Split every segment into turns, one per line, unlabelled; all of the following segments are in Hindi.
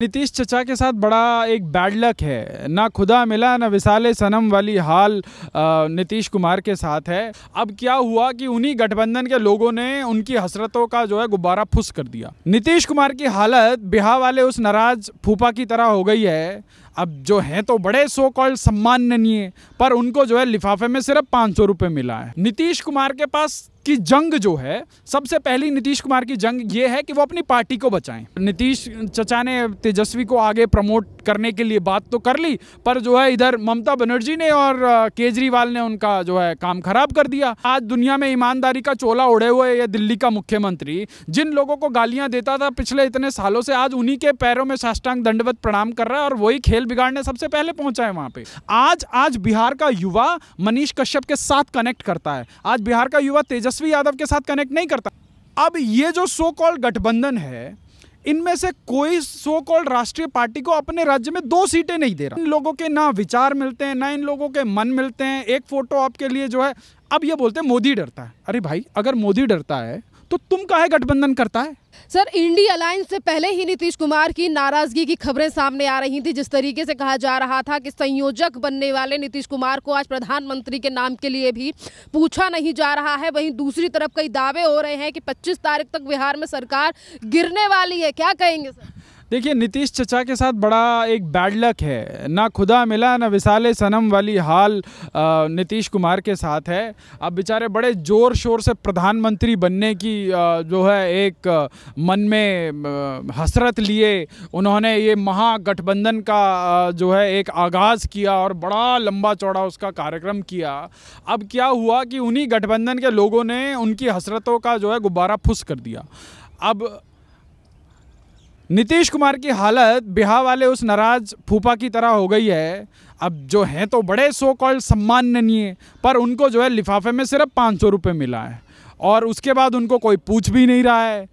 नीतीश चचा के साथ बड़ा एक बैड लक है। ना खुदा मिला ना विसाले सनम वाली हाल नीतीश कुमार के साथ है। अब क्या हुआ कि उन्हीं गठबंधन के लोगों ने उनकी हसरतों का जो है गुब्बारा फुस कर दिया। नीतीश कुमार की हालत बिहार वाले उस नाराज फूफा की तरह हो गई है। अब जो हैं तो बड़े सो कॉल्ड सम्माननीय, पर उनको जो है लिफाफे में सिर्फ 500 रुपये मिला है। नीतीश कुमार के पास की जंग जो है, सबसे पहली नीतीश कुमार की जंग ये है कि वो अपनी पार्टी को बचाएं। नीतीश चचा ने तेजस्वी को आगे प्रमोट करने के लिए बात तो कर ली, पर जो है इधर ममता बनर्जी ने और केजरीवाल ने उनका जो है काम खराब कर दिया। आज दुनिया में ईमानदारी का चोला ओढ़े हुए ये दिल्ली का मुख्यमंत्री जिन लोगों को गालियां देता था पिछले इतने सालों से, आज उन्हीं के पैरों में साष्टांग दंडवत प्रणाम कर रहा है और वही खेल बिगाड़ने सबसे पहले पहुंचा है वहां पे। आज बिहार का युवा मनीष कश्यप के साथ कनेक्ट करता है। आज बिहार का युवा तेजस्वी यादव के साथ कनेक्ट नहीं करता। अब ये जो सो कॉल्ड गठबंधन है, इनमें से कोई सो कॉल्ड राष्ट्रीय पार्टी को अपने राज्य में 2 सीटें नहीं दे रहा। इन लोगों के ना विचार मिलते हैं, ना इन लोगों के मन मिलते हैं। एक फोटो आपके लिए जो है, अब ये बोलते हैं मोदी डरता है। अरे भाई, अगर मोदी डरता है तो तुम काहे गठबंधन करता है?
सर, इंडी अलायंस से पहले ही नीतीश कुमार की नाराजगी की खबरें सामने आ रही थी। जिस तरीके से कहा जा रहा था कि संयोजक बनने वाले नीतीश कुमार को आज प्रधानमंत्री के नाम के लिए भी पूछा नहीं जा रहा है, वहीं दूसरी तरफ कई दावे हो रहे हैं कि 25 तारीख तक बिहार में सरकार गिरने वाली है। क्या कहेंगे सर?
देखिए, नीतीश चचा के साथ बड़ा एक बैड लक है। ना खुदा मिला ना विसाले सनम वाली हाल नीतीश कुमार के साथ है। अब बेचारे बड़े ज़ोर शोर से प्रधानमंत्री बनने की जो है एक मन में हसरत लिए उन्होंने ये महागठबंधन का जो है एक आगाज़ किया और बड़ा लंबा चौड़ा उसका कार्यक्रम किया। अब क्या हुआ कि उन्हीं गठबंधन के लोगों ने उनकी हसरतों का जो है गुब्बारा फुस कर दिया। अब नीतीश कुमार की हालत बिहार वाले उस नाराज फूफा की तरह हो गई है। अब जो हैं तो बड़े सो कॉल्ड सम्माननीय, पर उनको जो है लिफाफे में सिर्फ 500 रुपये मिला है और उसके बाद उनको कोई पूछ भी नहीं रहा है।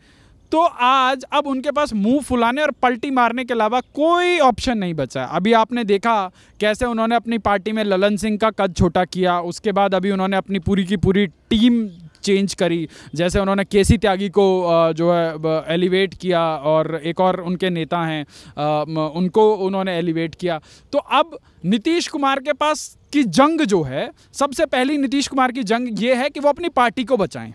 तो आज अब उनके पास मुंह फुलाने और पलटी मारने के अलावा कोई ऑप्शन नहीं बचा है। अभी आपने देखा कैसे उन्होंने अपनी पार्टी में ललन सिंह का कद छोटा किया। उसके बाद अभी उन्होंने अपनी पूरी की पूरी टीम चेंज करी। जैसे उन्होंने केसी त्यागी को जो है एलिवेट किया और एक और उनके नेता हैं उनको उन्होंने एलिवेट किया। तो अब नीतीश कुमार के पास की जंग जो है, सबसे पहली नीतीश कुमार की जंग ये है कि वो अपनी पार्टी को बचाएं।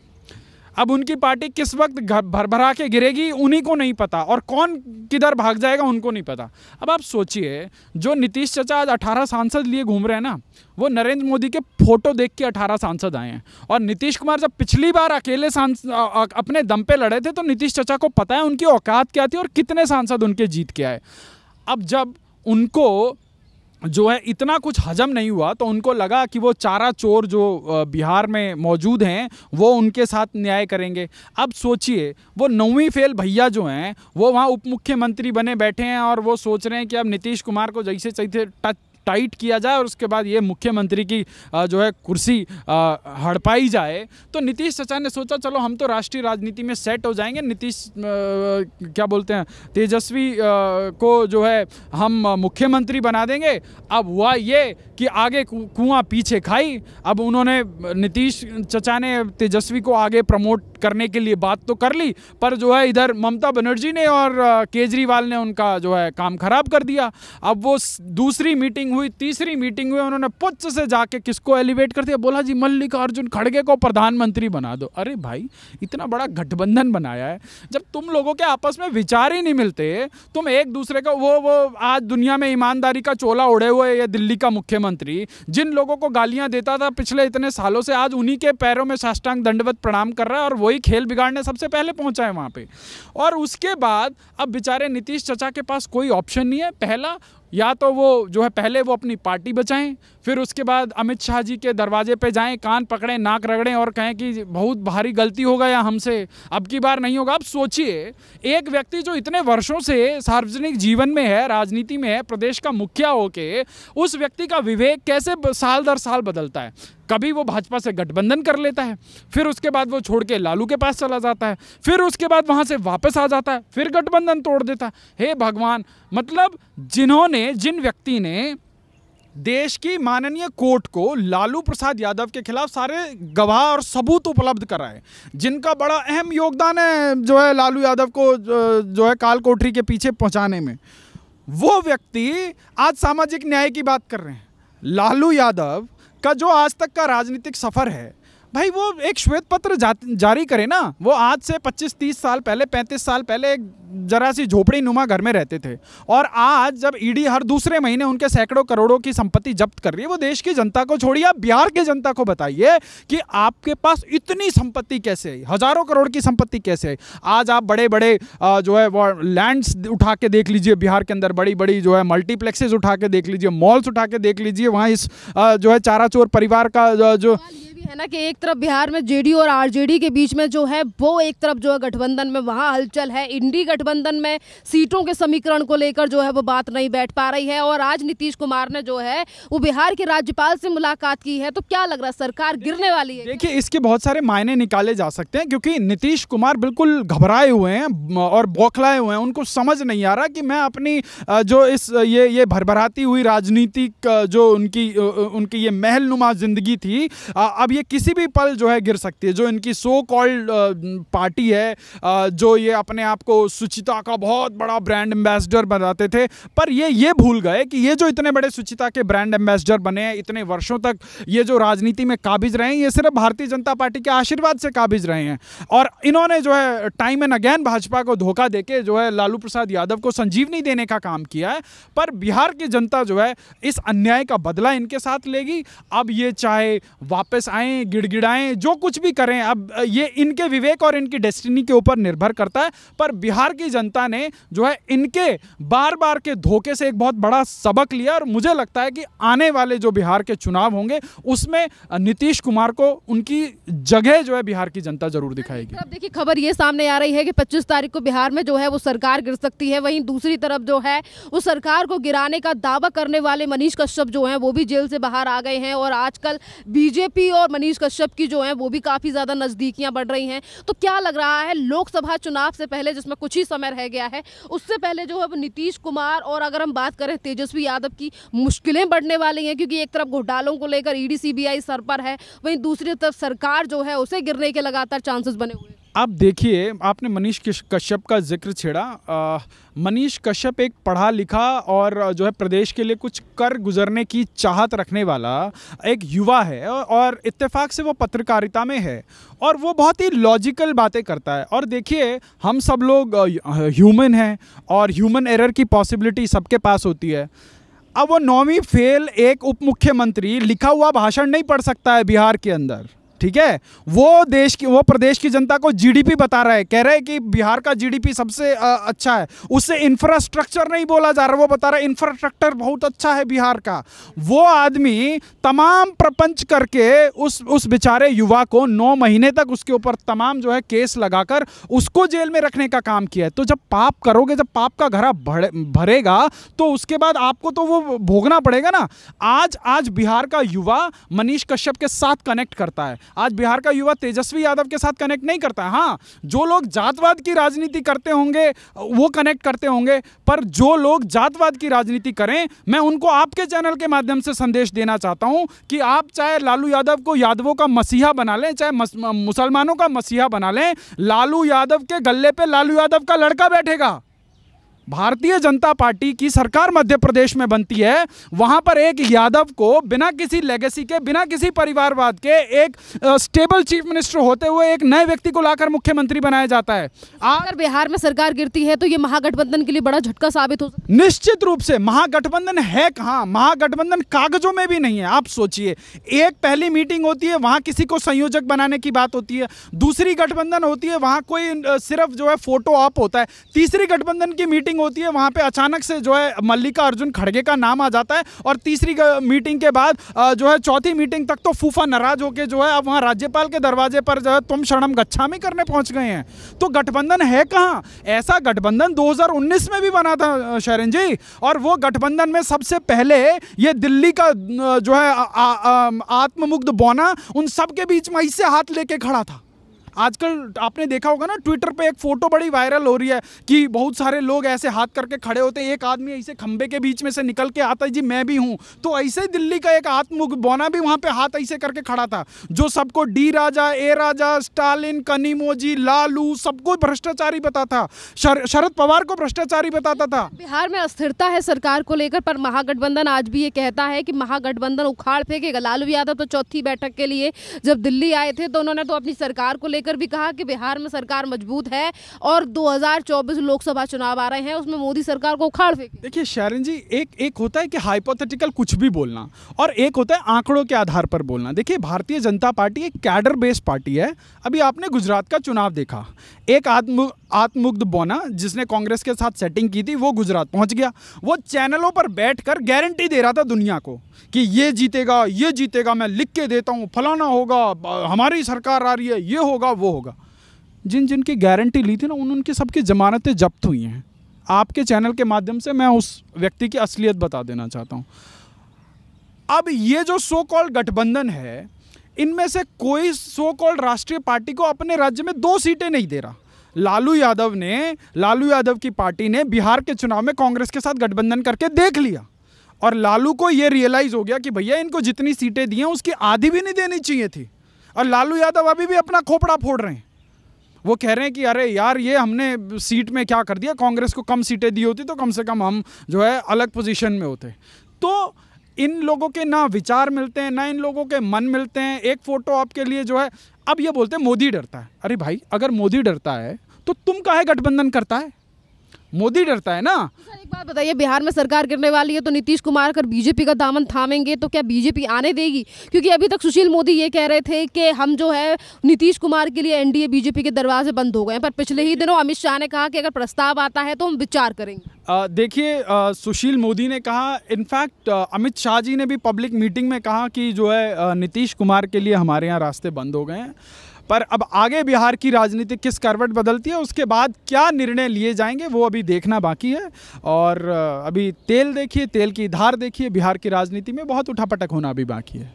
अब उनकी पार्टी किस वक्त भरभरा के गिरेगी उन्हीं को नहीं पता, और कौन किधर भाग जाएगा उनको नहीं पता। अब आप सोचिए, जो नीतीश चचा आज 18 सांसद लिए घूम रहे हैं ना, वो नरेंद्र मोदी के फोटो देख के 18 सांसद आए हैं। और नीतीश कुमार जब पिछली बार अकेले अपने दम पे लड़े थे तो नीतीश चचा को पता है उनकी औकात क्या थी और कितने सांसद उनके जीत के आए। अब जब उनको जो है इतना कुछ हजम नहीं हुआ तो उनको लगा कि वो चारा चोर जो बिहार में मौजूद हैं वो उनके साथ न्याय करेंगे। अब सोचिए, वो 9वीं फेल भैया जो हैं वो वहाँ उप मुख्यमंत्री बने बैठे हैं और वो सोच रहे हैं कि अब नीतीश कुमार को जैसे तैसे टाइट किया जाए और उसके बाद ये मुख्यमंत्री की जो है कुर्सी हड़पाई जाए। तो नीतीश चचा ने सोचा चलो हम तो राष्ट्रीय राजनीति में सेट हो जाएंगे, नीतीश क्या बोलते हैं तेजस्वी को जो है हम मुख्यमंत्री बना देंगे। अब हुआ ये कि आगे कुआं पीछे खाई। अब उन्होंने नीतीश चचा ने तेजस्वी को आगे प्रमोट करने के लिए बात तो कर ली, पर जो है इधर ममता बनर्जी ने और केजरीवाल ने उनका जो है काम खराब कर दिया। अब वो दूसरी मीटिंग हुई, तीसरी मीटिंग हुई, उन्होंने पुच्छ से जाके किसको एलिवेट कर दिया, बोला जी मल्लिकार्जुन खड़गे को प्रधानमंत्री बना दो। अरे भाई, इतना बड़ा गठबंधन बनाया है, जब तुम लोगों के आपस में विचार ही नहीं मिलते, तुम एक दूसरे का वो आज दुनिया में ईमानदारी का चोला ओढ़े हुए ये दिल्ली का मुख्यमंत्री जिन लोगों को गालियां देता था पिछले इतने सालों से, आज उन्हीं के पैरों में साष्टांग दंडवत प्रणाम कर रहा है और वही खेल बिगाड़ने सबसे पहले पहुंचा है वहां पे। और उसके बाद अब बेचारे नीतीश चचा के पास कोई ऑप्शन नहीं है। पहला, या तो वो जो है पहले वो अपनी पार्टी बचाएं, फिर उसके बाद अमित शाह जी के दरवाजे पे जाएं, कान पकड़ें, नाक रगड़ें और कहें कि बहुत भारी गलती हो गया हमसे, अब की बार नहीं होगा। अब सोचिए, एक व्यक्ति जो इतने वर्षों से सार्वजनिक जीवन में है, राजनीति में है, प्रदेश का मुखिया होके, उस व्यक्ति का विवेक कैसे साल दर साल बदलता है। कभी वो भाजपा से गठबंधन कर लेता है, फिर उसके बाद वो छोड़ के लालू के पास चला जाता है, फिर उसके बाद वहाँ से वापस आ जाता है, फिर गठबंधन तोड़ देता है। हे भगवान, मतलब जिन व्यक्ति ने देश की माननीय कोर्ट को लालू प्रसाद यादव के खिलाफ सारे गवाह और सबूत उपलब्ध कराए, जिनका बड़ा अहम योगदान है जो है लालू यादव को जो है काल कोठरी के पीछे पहुंचाने में। वो व्यक्ति आज सामाजिक न्याय की बात कर रहे हैं। लालू यादव का जो आज तक का राजनीतिक सफर है, भाई वो एक श्वेत पत्र जारी करे ना। वो आज से 25-30 साल पहले, 35 साल पहले एक जरा सी झोपड़ी नुमा घर में रहते थे, और आज जब ईडी हर दूसरे महीने उनके सैकड़ों करोड़ों की संपत्ति जब्त कर रही है। वो देश की जनता को छोड़िए, आप बिहार की जनता को बताइए कि आपके पास इतनी संपत्ति कैसे आई, हजारों करोड़ की संपत्ति कैसे आई। आज आप बड़े बड़े जो है वो लैंड्स उठा के देख लीजिए बिहार के अंदर, बड़ी बड़ी जो है मल्टीप्लेक्सेस उठा के देख लीजिए, मॉल्स उठा के देख लीजिए। वहाँ इस जो है चाराचोर परिवार का जो
है ना कि एक तरफ बिहार में जेडीयू और आरजेडी के बीच में जो है वो एक तरफ जो है गठबंधन में वहाँ हलचल है, इंडी गठबंधन में सीटों के समीकरण को लेकर जो है वो बात नहीं बैठ पा रही है। और आज नीतीश कुमार ने जो है वो बिहार के राज्यपाल से मुलाकात की है, तो क्या लग रहा है सरकार गिरने वाली है?
देखिए, इसके बहुत सारे मायने निकाले जा सकते हैं, क्योंकि नीतीश कुमार बिल्कुल घबराए हुए हैं और बौखलाए हुए हैं। उनको समझ नहीं आ रहा कि मैं अपनी जो इस ये भरभराती हुई राजनीतिक जो उनकी ये महलनुमा जिंदगी थी, अब ये किसी भी पल जो है गिर सकती है। जो इनकी सो कॉल्ड पार्टी है, जो ये अपने आप को सुचिता का बहुत बड़ा ब्रांड एम्बेसडर बनाते थे, पर ये भूल गए कि ये जो इतने बड़े सुचिता के ब्रांड एम्बेसडर बने हैं, इतने वर्षों तक ये जो राजनीति में काबिज रहे हैं, ये सिर्फ भारतीय जनता पार्टी के आशीर्वाद से काबिज रहे हैं। और इन्होंने जो है टाइम एंड अगेन भाजपा को धोखा देके जो है लालू प्रसाद यादव को संजीवनी देने का काम किया है। पर बिहार की जनता जो है इस अन्याय का बदला इनके साथ लेगी। अब ये चाहे वापस आए, गिड़गिड़ाएं, जो कुछ भी करें, अब ये इनके विवेक और इनकी डेस्टिनी के ऊपर निर्भर करता है। पर बिहार की जनता ने जो है इनके बार बार के धोखे से एक बहुत बड़ा सबक लिया, और मुझे लगता है कि आने वाले जो बिहार के चुनाव होंगे उसमें नीतीश कुमार को उनकी जगह जो है बिहार की जनता जरूर दिखाएगी।
अब देखिए, खबर ये सामने आ रही है कि 25 तारीख को बिहार में जो है वो सरकार गिर सकती है। वहीं दूसरी तरफ जो है उस सरकार को गिराने का दावा करने वाले मनीष कश्यप जो हैं वो भी जेल से बाहर आ गए हैं, और आजकल बीजेपी और मनीष कश्यप की जो है वो भी काफ़ी ज़्यादा नज़दीकियां बढ़ रही हैं। तो क्या लग रहा है लोकसभा चुनाव से पहले, जिसमें कुछ ही समय रह गया है, उससे पहले जो है वो नीतीश कुमार और अगर हम बात करें तेजस्वी यादव की, मुश्किलें बढ़ने वाली हैं? क्योंकि एक तरफ घोटालों को लेकर ईडी सीबीआई सर पर है, वहीं दूसरी तरफ सरकार जो है उसे गिरने के लगातार चांसेस बने हुए हैं।
अब देखिए, आपने मनीष कश्यप का जिक्र छेड़ा। मनीष कश्यप एक पढ़ा लिखा और जो है प्रदेश के लिए कुछ कर गुजरने की चाहत रखने वाला एक युवा है, और इत्तेफाक से वो पत्रकारिता में है, और वो बहुत ही लॉजिकल बातें करता है। और देखिए, हम सब लोग ह्यूमन हैं, और ह्यूमन एरर की पॉसिबिलिटी सबके पास होती है। अब वो 9वीं फेल एक उप मुख्यमंत्री लिखा हुआ भाषण नहीं पढ़ सकता है बिहार के अंदर, ठीक है? वो प्रदेश की जनता को जीडीपी बता रहा है, कह रहा है कि बिहार का जीडीपी सबसे अच्छा है। उससे इंफ्रास्ट्रक्चर नहीं बोला जा रहा, वो बता रहा है इंफ्रास्ट्रक्चर बहुत अच्छा है बिहार का। वो आदमी तमाम प्रपंच करके उस बेचारे युवा को 9 महीने तक उसके ऊपर तमाम जो है केस लगाकर उसको जेल में रखने का काम किया है। तो जब पाप करोगे, जब पाप का घड़ा भरेगा, तो उसके बाद आपको तो वो भोगना पड़ेगा ना। आज बिहार का युवा मनीष कश्यप के साथ कनेक्ट करता है। आज बिहार का युवा तेजस्वी यादव के साथ कनेक्ट नहीं करता है। हाँ, जो लोग जातवाद की राजनीति करते होंगे वो कनेक्ट करते होंगे, पर जो लोग जातवाद की राजनीति करें, मैं उनको आपके चैनल के माध्यम से संदेश देना चाहता हूं कि आप चाहे लालू यादव को यादवों का मसीहा बना लें, चाहे मुसलमानों का मसीहा बना लें, लालू यादव के गले पे लालू यादव का लड़का बैठेगा। भारतीय जनता पार्टी की सरकार मध्य प्रदेश में बनती है, वहां पर एक यादव को बिना किसी लेगेसी के, बिना किसी परिवारवाद के, एक स्टेबल चीफ मिनिस्टर होते हुए एक नए व्यक्ति को लाकर मुख्यमंत्री बनाया जाता है।
अगर बिहार में सरकार गिरती है तो ये महागठबंधन के लिए बड़ा झटका साबित हो सकता है।
निश्चित रूप से। महागठबंधन है कहां? महागठबंधन कागजों में भी नहीं है। आप सोचिए, एक पहली मीटिंग होती है, वहां किसी को संयोजक बनाने की बात होती है। दूसरी गठबंधन होती है, वहां कोई सिर्फ जो है फोटो ऑप होता है। तीसरी गठबंधन की मीटिंग होती है, वहां पे अचानक से जो है मल्लिकार्जुन खड़गे का नाम आ जाता है, और तीसरी मीटिंग के बाद जो है चौथी मीटिंग तक तो फूफा नाराज होके जो है अब वहां राज्यपाल के दरवाजे पर जो है तुम शरणम गच्छामी करने पहुंच गए हैं। तो गठबंधन है कहां? ऐसा गठबंधन 2019 में भी बना था शरण जी, और वो गठबंधन में सबसे पहले ये दिल्ली का जो है आत्ममुग्ध बौना उन सब के बीच में इससे हाथ लेके खड़ा था। आजकल आपने देखा होगा ना, ट्विटर पे एक फोटो बड़ी वायरल हो रही है कि बहुत सारे लोग ऐसे हाथ करके खड़े होते हैं, एक आदमी ऐसे खंबे के बीच में से निकल के आता है, जी मैं भी हूं। तो ऐसे ही दिल्ली का एक आत्ममुख बौना भी वहां पे हाथ ऐसे करके खड़ा था, जो सबको डी राजा, ए राजा, स्टालिन, कनिमोजी, लालू सबको भ्रष्टाचारी बताता, शरद पवार को भ्रष्टाचारी बताता था।
बिहार में अस्थिरता है सरकार को लेकर, पर महागठबंधन आज भी ये कहता है कि महागठबंधन उखाड़ फेंकेगा। लालू यादव तो चौथी बैठक के लिए जब दिल्ली आए थे तो उन्होंने तो अपनी सरकार को लेकर भी कहा कि बिहार में सरकार मजबूत है और 2024 लोकसभा चुनाव आ रहे हैं, उसमें मोदी सरकार को उखाड़ फेंके।
देखिए शारण जी, एक होता है कि हाइपोथेटिकल कुछ भी बोलना और एक होता है आंकड़ों के आधार पर बोलना। देखिए भारतीय जनता पार्टी एक कैडर बेस्ड पार्टी है। अभी आपने गुजरात का चुनाव देखा, एक आत्ममुग्ध बौना जिसने कांग्रेस के साथ सेटिंग की थी वो गुजरात पहुंच गया। वो चैनलों पर बैठकर गारंटी दे रहा था दुनिया को कि ये जीतेगा, मैं लिख के देता हूं, फलाना होगा, हमारी सरकार आ रही है, ये होगा वो होगा। जिनकी गारंटी ली थी ना, उनकी सबकी जमानतें जब्त हुई हैं। आपके चैनल के माध्यम से मैं उस व्यक्ति की असलियत बता देना चाहता हूं। अब ये जो सो कॉल्ड गठबंधन है, इनमें से कोई सो कॉल्ड राष्ट्रीय पार्टी को अपने राज्य में 2 सीटें नहीं दे रहा। लालू यादव की पार्टी ने बिहार के चुनाव में कांग्रेस के साथ गठबंधन करके देख लिया और लालू को यह रियलाइज हो गया कि भैया इनको जितनी सीटें दी हैं उसकी आधी भी नहीं देनी चाहिए थी। और लालू यादव अभी भी अपना खोपड़ा फोड़ रहे हैं। वो कह रहे हैं कि अरे यार, ये हमने सीट में क्या कर दिया, कांग्रेस को कम सीटें दी होती तो कम से कम हम जो है अलग पोजीशन में होते। तो इन लोगों के ना विचार मिलते हैं, ना इन लोगों के मन मिलते हैं। एक फोटो आपके लिए जो है, अब ये बोलते हैं मोदी डरता है। अरे भाई, अगर मोदी डरता है तो तुम काहे गठबंधन करता है? मोदी डरता है ना।
एक बात बताइए, बिहार में सरकार गिरने वाली है तो नीतीश कुमार अगर बीजेपी का दामन थामेंगे तो क्या बीजेपी आने देगी? क्योंकि अभी तक सुशील मोदी ये कह रहे थे कि हम जो है नीतीश कुमार के लिए एनडीए बीजेपी के दरवाजे बंद हो गए हैं, पर पिछले ही दिनों अमित शाह ने कहा कि अगर प्रस्ताव आता है तो हम विचार करेंगे।
देखिए, सुशील मोदी ने कहा, इनफैक्ट अमित शाह जी ने भी पब्लिक मीटिंग में कहा कि जो है नीतीश कुमार के लिए हमारे यहाँ रास्ते बंद हो गए हैं। पर अब आगे बिहार की राजनीति किस करवट बदलती है, उसके बाद क्या निर्णय लिए जाएंगे वो अभी देखना बाकी है। और अभी तेल देखिए, तेल की धार देखिए, बिहार की राजनीति में बहुत उठापटक होना अभी बाकी है।